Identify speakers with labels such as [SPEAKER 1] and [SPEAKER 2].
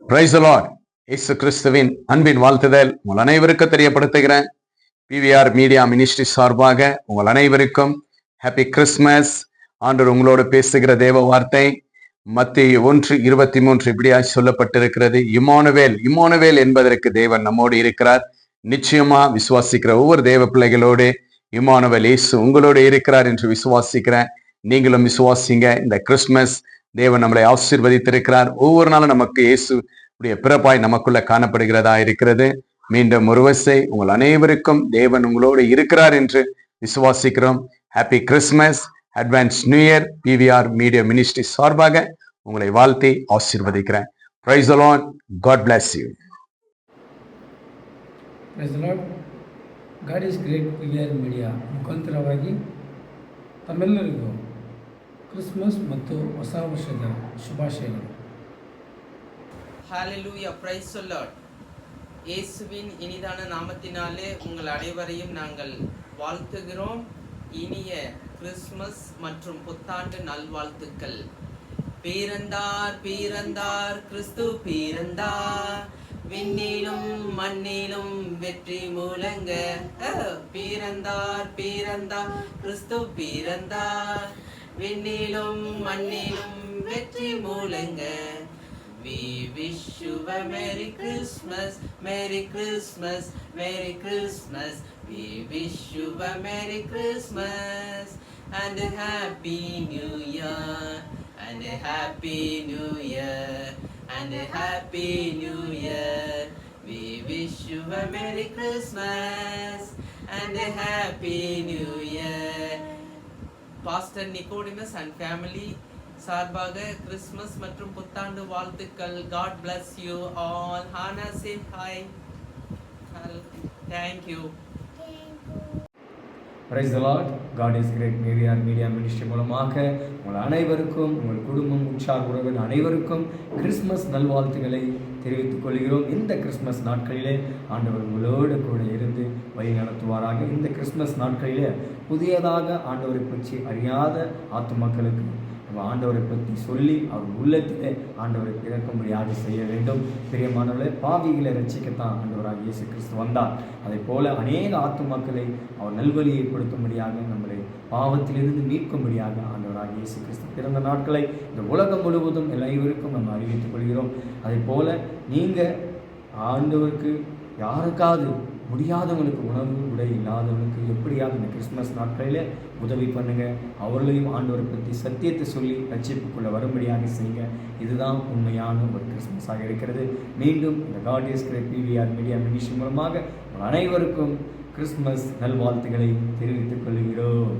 [SPEAKER 1] Price the Lord. இயேசு கிறிஸ்துவின் அன்பின் வாழ்த்துதல் உங்கள் அனைவருக்கும் தெரியப்படுத்துகிறேன். பிவிஆர் மீடியா மினிஸ்ட்ரி சார்பாக உங்கள் அனைவருக்கும் ஹாப்பி கிறிஸ்மஸ். ஆண்டவர் உங்களோடு பேசுகிற தேவ வார்த்தை மத்தேயு 1:23 இப்படியாய் சொல்லப்பட்டிருக்கிறது. இம்மானுவேல். இம்மானுவேல் என்பதற்கு தேவன் நம்மோடு இருக்கிறார். நிச்சயமா விசுவாசிக்கிற ஒவ்வொரு தேவ பிள்ளைகளோடு இம்மானுவேல் இயேசு உங்களோடு இருக்கிறார் என்று விசுவாசிக்கிறேன். நீங்களும் விசுவாசிங்க. இந்த கிறிஸ்மஸ் தேவன் நம்மளை ஆசீர்வதித்திருக்கிறார். ஒவ்வொரு நாளும் நமக்கு இயேசு பிறப்பாய் நமக்குள்ள காணப்படுகிறதா இருக்கிறது. மீண்டும் ஒருவசை உங்கள் அனைவருக்கும் தேவன் உங்களோடு இருக்கிறார் என்று விசுவாசிக்கிறோம். Happy Christmas, advance new year. PVR media ministry சார்பாக உங்களை வாழ்த்தி ஆசீர்வதிக்கிறேன். Praise the Lord. God bless you.
[SPEAKER 2] Praise the Lord. God is great PVR media ಮುಖಾಂತರವಾಗಿ ತಮ್ಮೆಲ್ಲರಿಗೂ ಕ್ರಿಸ್ಮಸ್ ಮತ್ತು ಹೊಸ ವರ್ಷದ ಶುಭಾಶಯಗಳು.
[SPEAKER 3] ஹalleluya, praise the Lord. இயேசுவின் இனிதான நாமத்தினாலே உங்கள் அனைவரையும் நாங்கள் வாழ்த்துகிறோம். இனிய கிறிஸ்மஸ் மற்றும் புத்தாண்டு நல்வாழ்த்துக்கள். பிறந்தார் பிறந்தார் கிறிஸ்து பிறந்தார், விண்ணிலும் மண்ணிலும் வெற்றி முழங்க. பிறந்தார் பிறந்தார் கிறிஸ்து பிறந்தார், விண்ணிலும் மண்ணிலும் வெற்றி முழங்க. We wish you a Merry Christmas, Merry Christmas, Merry Christmas. We wish you a Merry Christmas and a Happy New Year, and a Happy New Year, and a Happy New Year. We wish you a Merry Christmas and a Happy New Year. Pastor Nicodemus and family சார்பாக Christmas மற்றும் புத்தாண்டு வாழ்த்துக்கள். God bless you all. ஹானா சே ஹாய். Thank you.
[SPEAKER 4] Praise the Lord. God is great PVR media ministry மூலமாக உங்கள் அனைவருக்கும், உங்கள் குடும்பம், உற்சாக உறவினர் அனைவருக்கும் கிறிஸ்மஸ் நல்வாழ்த்துக்களை தெரிவித்துக் கொள்கிறோம். இந்த கிறிஸ்மஸ் நாட்களிலே ஆண்டவர் உங்களோடு கூட இருந்து வழி நடத்துவாராக. இந்த கிறிஸ்மஸ் நாட்களிலே புதியதாக ஆண்டவரை பற்றி அறியாத ஆத்துமக்களுக்கு ஆண்டவரை பற்றி சொல்லி அவர் உள்ளத்திலே ஆண்டவரை பிறக்கும்படியாக செய்ய வேண்டும். பிரியமானவர்களே, பாவிகளை ரட்சிக்கத்தான் ஆண்டவராக இயேசு கிறிஸ்து வந்தார். அதை போல அநேக ஆத்துமக்களை அவர் நல்வழியை கொடுக்கும்படியாக, நம்மளை பாவத்திலிருந்து மீட்கும்படியாக ஆண்டவராக இயேசு கிறிஸ்து பிறந்த நாட்களை இந்த உலகம் முழுவதும் அனைவருக்கும் நம்ம அறிவித்துக் கொள்கிறோம். அதை போல நீங்கள் ஆண்டவருக்கு யாருக்காவது முடியாதவங்களுக்கு, உணவு உடை இல்லாதவங்களுக்கு எப்படியாவது இந்த கிறிஸ்மஸ் நாட்களில் உதவி பண்ணுங்கள். அவர்களையும் ஆண்டவரை பற்றி சத்தியத்தை சொல்லி ரட்சிப்புக்குள்ளே வரும்படியாக செய்யுங்க. இதுதான் உண்மையான ஒரு கிறிஸ்மஸாக இருக்கிறது. மீண்டும் இந்த God is great PVR media ministry மூலமாக அனைவருக்கும் கிறிஸ்மஸ் நல்வாழ்த்துக்களை தெரிவித்துக் கொள்கிறோம்.